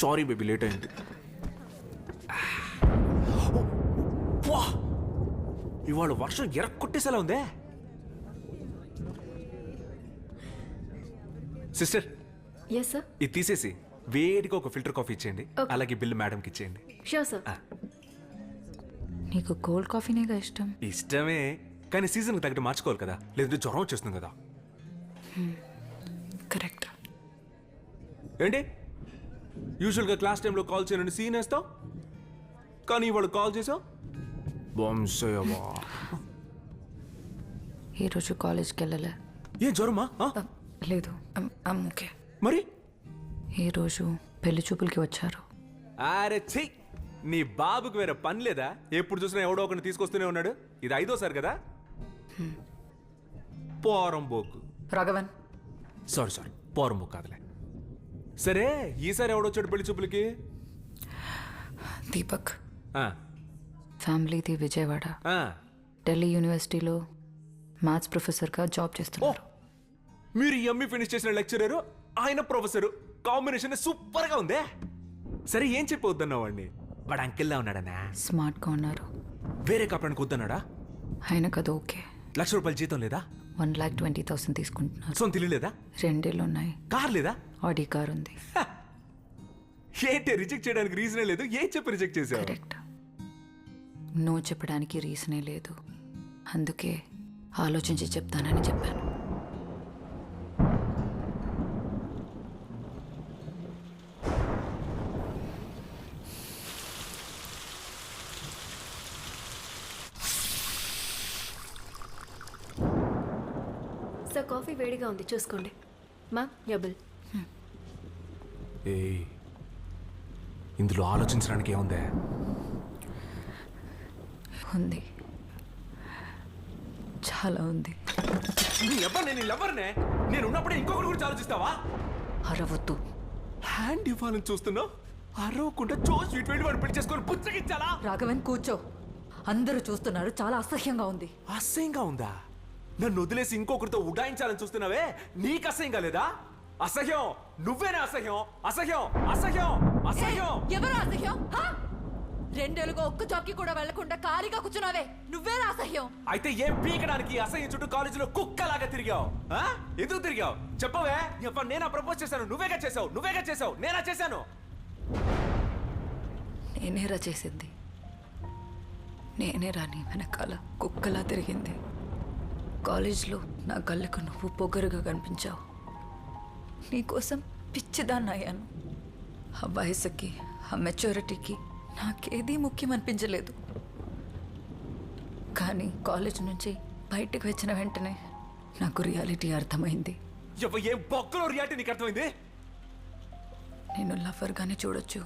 Sorry baby late అయింది. వా, ఇవాళ వర్షం కొట్టేసేలా ఉందే. Sister, yes sir. ఇది తీసేసి వేడిగా ఒక ఫిల్టర్ కాఫీ ఇచ్చేయండి. Okay. అలాగే బిల్లు మేడంకి ఇచ్చేయండి. Sure sir. నీకు కోల్డ్ కాఫీనేగా ఇష్టం. ఇష్టమే, కానీ సీజన్కి తగ్గట్టు మార్చుకోవాలి కదా, లేదంటే జ్వరం వచ్చేస్తుంది కదా. కరెక్ట్. ఏంటి యూజువల్గా క్లాస్ టైంలో కాల్ చేయనండి సీన్ వేస్తావు, కానీ ఇవాళ కాల్ చేసావు. బాంసయ్యవా, ఈరోజు కాలేజ్కి వెళ్ళలే. ఏం జ్వరమా? లేదు, ఓకే. మరి ఈరోజు పెళ్లి చూపులకి వచ్చారు. అరే చెయ్యి, నీ బాబుకి వేరే పని లేదా? ఎప్పుడు చూసినా ఎవడో ఒకరిని తీసుకొస్తూనే ఉన్నాడు. ఇది 5వ కదా. పోరంబోకు. రాఘవన్, సారీ పోరంబోకు కాదులే. సరే, ఈసారి ఎవడొచ్చాడు పెళ్లి చూపులకి? దీపక్. ఆ, ఫ్యామిలీది విజయవాడ. ఆ. ఢిల్లీ యూనివర్సిటీలో మ్యాథ్స్ ప్రొఫెసర్గా జాబ్ ఓ, చేస్తున్నారు. మీరు ఎంఈ ఫినిష్ చేసిన లెక్చరరు, ఆయన ప్రొఫెసరు, కాంబినేషన్ సూపర్ గా ఉందే. సరే, ఏం చెప్పొద్దన్నావు వాడిని? వాడు అంకిల్లా ఉన్నాడనా? స్మార్ట్గా ఉన్నారు. వేరే కాపురానికి వద్దన్నాడా? ఆయనకు అది ఓకే. ₹1,00,000 జీతం లేదా? 1,20,000 తీసుకుంటున్నారు. సొంత ఇల్లు లేదా? 2 ఇళ్ళు ఉన్నాయి. కార్ లేదా? ఆడి కార్ ఉంది. ఏంటి రిజెక్ట్ చేయడానికి రీజనే లేదు? ఏం చెప్పి రిజెక్ట్ చేసావు? కరెక్ట్. నో చెప్పడానికి రీజనే లేదు. అందుకే ఆలోచించి చెప్తానని చెప్పాను. సార్, కాఫీ వేడిగా ఉంది, చూసుకోండి. Ma'am, yeah bill. ఏయ్, ఇందులో ఆలోచించడానికి ఏముందే? ఉంది, చాలా ఉంది. నేను ఉన్నప్పుడే ఇంకొకటి గురించి ఆలోచిస్తావా? అరవద్దు. హ్యాండ్ ఇవ్వాలని చూస్తున్నావు, అరవకుండా స్వీట్ వెళ్ళి వాడు పెళ్లి చేసుకొని పుచ్చగిచ్చాలా? రాఘవన్, కూర్చో. అందరూ చూస్తున్నారు, చాలా అసహ్యంగా ఉంది. అసహ్యంగా ఉందా? నన్ను వదిలేసి ఇంకొకరితో ఉడాయించాలని చూస్తున్నావే, నీకు అసహ్యంగా లేదా? అసహ్యం, నువ్వేనా అసహ్యం? అసహ్యం, అసహ్యం, అసహ్యం. ఎవరు అసహ్యం? 2 ఏళ్ళుగా ఒక్క జాబ్కి కూడా వెళ్లకుండా ఖాళీగా కూర్చున్నావే, నువ్వేనా అసహ్యం? అయితే ఏం పీకడానికి అసహ్యం చుట్టూ కాలేజీలో కుక్కలాగా తిరిగావు? ఎందుకు తిరిగావు చెప్పవే? నేనా ప్రపోజ్ చేశాను? నువ్వేగా చేసావు. నేనా చేశాను? నేనేరా చేసింది. నేనేరా నీ వెనకాల కుక్కలా తిరిగింది. కాలేజ్లో నా కళ్ళకు నువ్వు పొగరుగా కనిపించావు. నీకోసం పిచ్చిదాన్ని అయ్యాను. ఆ వయసుకి, ఆ మెచ్యూరిటీకి నాకేదీ ముఖ్యం అనిపించలేదు. కానీ కాలేజ్ నుంచి బయటకు వచ్చిన వెంటనే నాకు రియాలిటీ అర్థమైంది. ఏం బొక్కలో రియాలిటీ నీకు అర్థమైంది? నేను లవర్గానే చూడొచ్చు,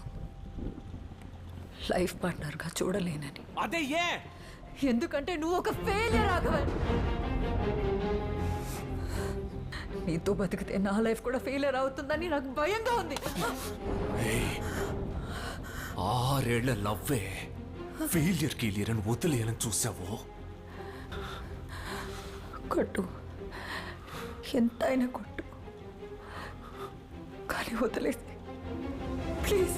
లైఫ్ పార్ట్నర్గా చూడలేనని. అదే ఏ? ఎందుకంటే నువ్వు ఒక ఫెయిలియర్, రాఘవన్. నీతో బతికితే నా లైఫ్ కూడా ఫెయిలియర్ అవుతుందని నాకు భయంగా ఉంది. 6 ఏళ్ల లవ్వే ఫెయిలియర్ అని వదిలేయాలని చూసావు. కొట్టు, ఎంతైనా కొట్టు, కానీ వదిలేసి ప్లీజ్.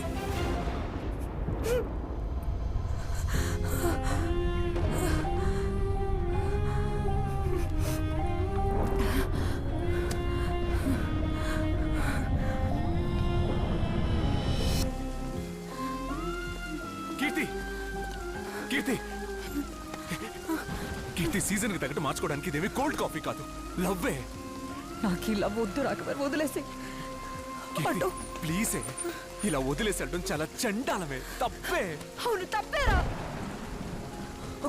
కీర్తి, సీజన్ కి తగ్గట్టు మార్చుకోవడానికి ఇదేమి కోల్డ్ కాఫీ కాదు, లవ్వే. నాకు ఈ లవ్ వద్దు రాఘవన్, వదిలేసి. ప్లీజే, ఇలా వదిలేసడం చాలా చండాలమే, తప్పే. అవును, తప్పేరా.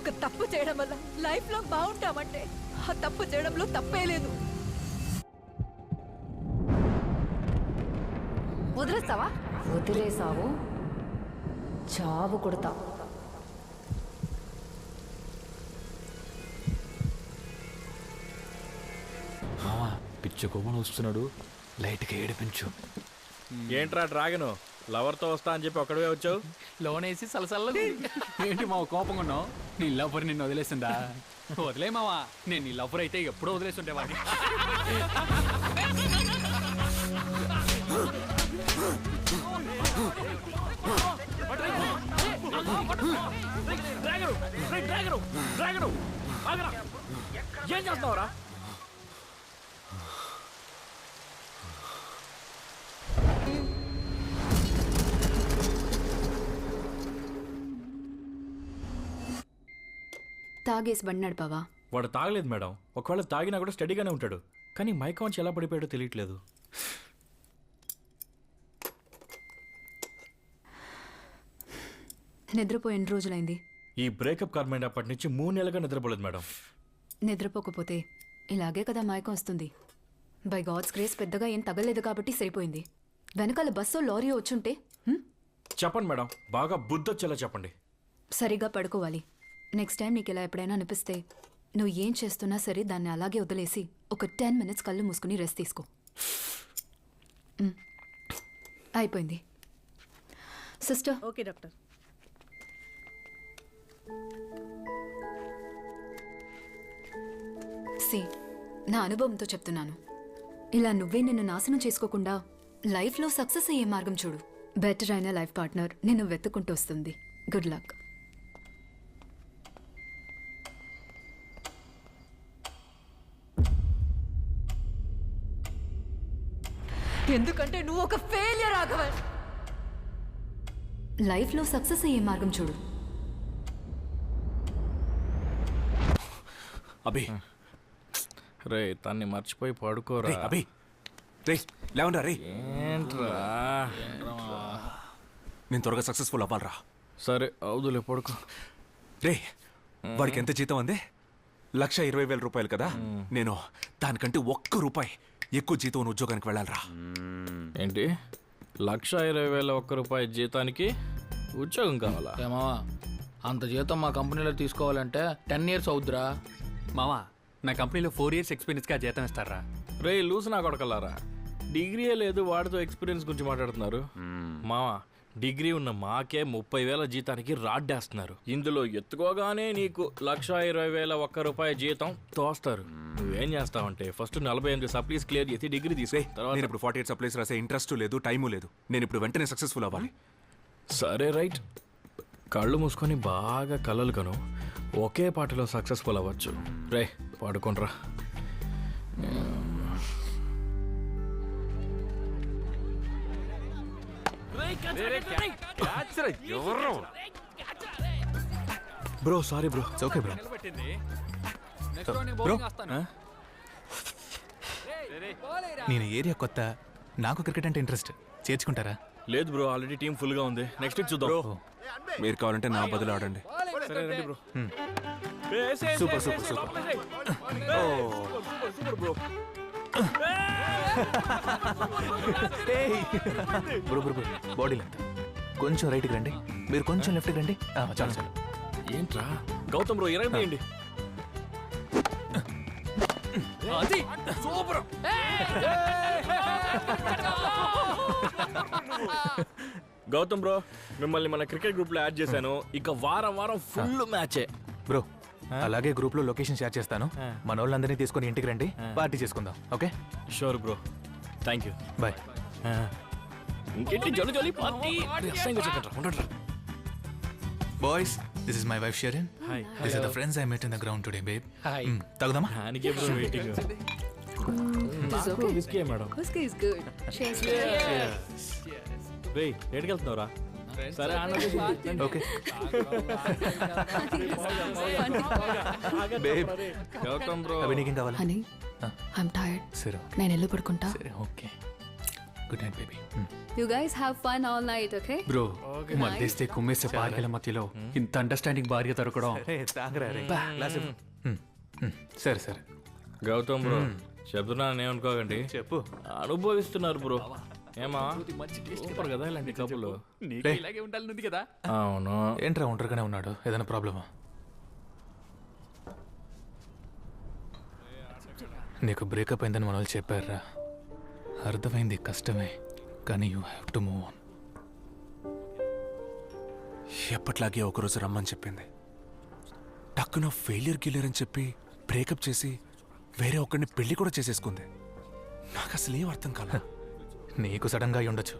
ఒక తప్పు చేయడం వల్ల లైఫ్ లో బాగుంటామంటే ఆ తప్పు చేయడంలో తప్పే లేదు. వదిలేస్తావా? వదిలేసావు, చావు కొడతావు. పిచ్చ కోపం వస్తున్నాడు, లైట్గా ఏడిపించు. ఏంట్రా డ్రాగను, లవర్తో వస్తా అని చెప్పి ఒక్కడే వచ్చావు? లోన్ వేసి సలసల్ల. ఏంటి మావ కోపంగా ఉన్నావు? నీ లవ్వర్ నిన్ను వదిలేసిందా? వదిలే మావా, నేను నీ లవ్వర్ అయితే ఎప్పుడో వదిలేస్తుంటే వాడిని. తాగేసి బండి నడిపావా? వాడు తాగలేదు మేడం. ఒకవేళ తాగినా కూడా స్టడీగానే ఉంటాడు. కానీ మైకం వచ్చి ఎలా పడిపోయాడో తెలియట్లేదు. నిద్రపోయి ఎన్ని రోజులైంది? ఈ బ్రేకప్ కార్మెంట్ అప్పటి నుంచి 3 నెలలుగా నిద్రపోలేదు మేడం. నిద్రపోకపోతే ఇలాగే కదా మైకం వస్తుంది. బై గాడ్స్ గ్రేస్ పెద్దగా ఏం తగలేదు కాబట్టి సరిపోయింది. వెనకాల బస్సో లారీయో వచ్చుంటే చెప్పండి మేడం, బాగా బుద్ధొచ్చేలా చెప్పండి. సరిగా పడుకోవాలి. నెక్స్ట్ టైం నీకు ఇలా ఎప్పుడైనా అనిపిస్తే నువ్వు ఏం చేస్తున్నా సరే దాన్ని అలాగే వదిలేసి ఒక 10 minutes కళ్ళు మూసుకుని రెస్ట్ తీసుకో. అయిపోయింది సిస్టర్. Okay doctor. సి, నా అనుభవంతో చెప్తున్నాను. ఇలా నువ్వే నిన్ను నాశనం చేసుకోకుండా లైఫ్లో సక్సెస్ అయ్యే మార్గం చూడు. బెటర్ అయిన లైఫ్ పార్ట్నర్ నిన్ను వెతుక్కుంటూ వస్తుంది. Good luck. ఎందుకంటే నువ్వు ఒక ఫెయిలియర్ రాఘవన్. లైఫ్లో సక్సెస్ అయ్యే మార్గం చూడు. అభి రే తన్ని మర్చిపోయి పడుకోరా. రే అభి రే లేవనరా రే. ఏంట్రా? నేను త్వరగా సక్సెస్ఫుల్ అవ్వాలరా. సరే అవుదులే, పడుకో. రే వాడికి ఎంత జీతం అంది? 1,20,000 రూపాయలు కదా. నేను దానికంటే ₹1 ఎక్కువ జీతం ఉన్న ఉద్యోగానికి వెళ్ళాలరా. ఏంటి 1,20,000 రూపాయి జీతానికి ఉద్యోగం కావాలా? ఏమా అంత జీతం మా కంపెనీలో తీసుకోవాలంటే 10 years అవుద్దిరా. మావా నా కంపెనీలో 4 years ఎక్స్పీరియన్స్గా జీతం ఇస్తారా? రే లూస్ నా కొడకలారా, డిగ్రీయే లేదు వాడితో ఎక్స్పీరియన్స్ గురించి మాట్లాడుతున్నారు. మావా డిగ్రీ ఉన్న మాకే 30,000 జీతానికి రాడ్డేస్తున్నారు. ఇందులో ఎత్తుకోగానే నీకు 1,20,000 రూపాయి జీతం తోస్తారు. నువ్వేం చేస్తావంటే ఫస్ట్ 48 సప్లీస్ క్లియర్ చేసి డిగ్రీ తీసే. నేను ఇప్పుడు 48 సప్లైస్ రాసే ఇంట్రెస్ట్ లేదు, టైము లేదు. నేను ఇప్పుడు వెంటనే సక్సెస్ఫుల్ అవ్వాలి. సరే రైట్, కళ్ళు మూసుకొని బాగా కలలు కను. ఒకే పాటలో సక్సెస్ఫుల్ అవ్వచ్చు. రే పడుకోనరా. Bro sorry bro. Okay bro. Bro నేను ఏరియా కొత్త, నాకు క్రికెట్ అంటే ఇంట్రెస్ట్. చేర్చుకుంటారా? లేదు బ్రో, ఆల్రెడీ టీం ఫుల్ గా ఉంది. నెక్స్ట్ వీక్ చూద్దాం. మీరు కావాలంటే నా బదులు ఆడండి. సరే రండి bro. Super super super. Super bro. Bro bro bro, body length కొంచెం రైట్కి రండి, మీరు కొంచెం లెఫ్ట్కి రండి. చాలు చాలు. ఏంట్రా గౌతమ్ బ్రో 20 వేయండి. అది సూపర్. గౌతమ్ బ్రో మిమ్మల్ని మన క్రికెట్ గ్రూప్ లో యాడ్ చేశాను. ఇక వారం వారం ఫుల్ మ్యాచే బ్రో. అలాగే గ్రూప్ లో లొకేషన్ షేర్ చేస్తాను. మన వాళ్ళందరినీ తీసుకొని ఇంటికి రండి, పార్టీ చేసుకుందాం. Okay sure bro, thank you. Bye. ఇంకేంటి జోలి జోలి పార్టీ. ఉండరా. Boys, this is my wife Sherin. Hi. This are the friends I met in the ground today babe. Hi. తాగుదామా? దానికే bro waiting. Whiskey madam. Whiskey is good. Cheers. రేయ్ ఎక్కడికి వెళ్తున్నావురా? సరే okay babe. Gautam bro అవి నీకేం కావాలి? Honey, I'm tired. సరే నేను వెళ్ళి పడుకుంటా. సరే okay. Good night baby. You guys have fun all night, okay? Bro మధ్యస్తే కుమ్మేసే భార్యల మధ్యలో ఇంత అండర్స్టాండింగ్ భార్య దొరకడం. తాగరా రే. గ్లాస్ ఇవ్వు. సరే సరే గౌతమ్ బ్రో చెప్తున్నాను ఏమనుకోకండి, చెప్పు. అనుభవిస్తున్నారు బ్రో. ఏమా సూపర్ కదా ఇలాంటి కబుర్లు. ఇలాగే ఉండాలని కదా. అవును. ఏంట్రా ఒంటరిగానే ఉన్నాడు? ఏదైనా ప్రాబ్లమా? నీకు బ్రేకప్ అయిందని మన వాళ్ళు చెప్పారా? అర్థమైంది, కష్టమే, కానీ you have to move on. ఎప్పట్లాగే ఒకరోజు రమ్మని చెప్పింది. టక్కున ఫెయిలియర్ గిల్లర్ అని చెప్పి బ్రేకప్ చేసి వేరే ఒకరిని పెళ్లి కూడా చేసేసుకుంది. నాకు అసలు ఏం అర్థం కాల. నీకు సడన్గా అయి ఉండొచ్చు,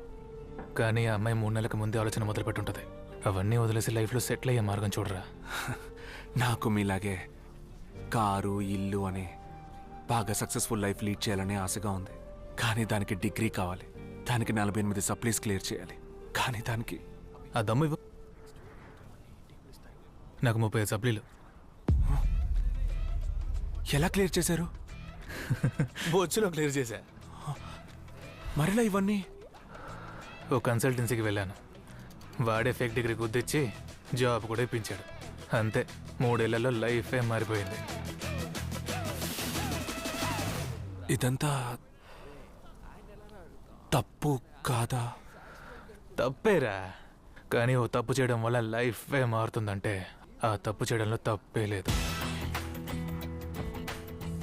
కానీ ఆ అమ్మాయి 3 నెలలకు ముందే ఆలోచన మొదలు పెట్టుంటుంది. అవన్నీ వదిలేసి లైఫ్లో సెటిల్ అయ్యే మార్గం చూడరా. నాకు మీలాగే కారు ఇల్లు అని బాగా సక్సెస్ఫుల్ లైఫ్ లీడ్ చేయాలనే ఆశగా ఉంది. కానీ దానికి డిగ్రీ కావాలి, దానికి 48 సప్లీస్ క్లియర్ చేయాలి. కానీ దానికి ఆ దమ్ము ఇవ్వు. నాకు 35 సప్లీలు. ఎలా క్లియర్ చేశారు? బొచ్చులో క్లియర్ చేశా. మరలా ఇవన్నీ? ఓ కన్సల్టెన్సీకి వెళ్ళాను. వాడే ఫేక్ డిగ్రీ గుద్దిచ్చి జాబ్ కూడా ఇప్పించాడు. అంతే, 3 ఏళ్లలో లైఫే మారిపోయింది. ఇదంతా తప్పు కాదా? తప్పేరా, కానీ ఓ తప్పు చేయడం వల్ల లైఫే మారుతుందంటే ఆ తప్పు చేయడంలో తప్పే లేదు.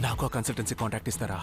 నాకు ఆ కన్సల్టెన్సీ కాంటాక్ట్ ఇస్తారా?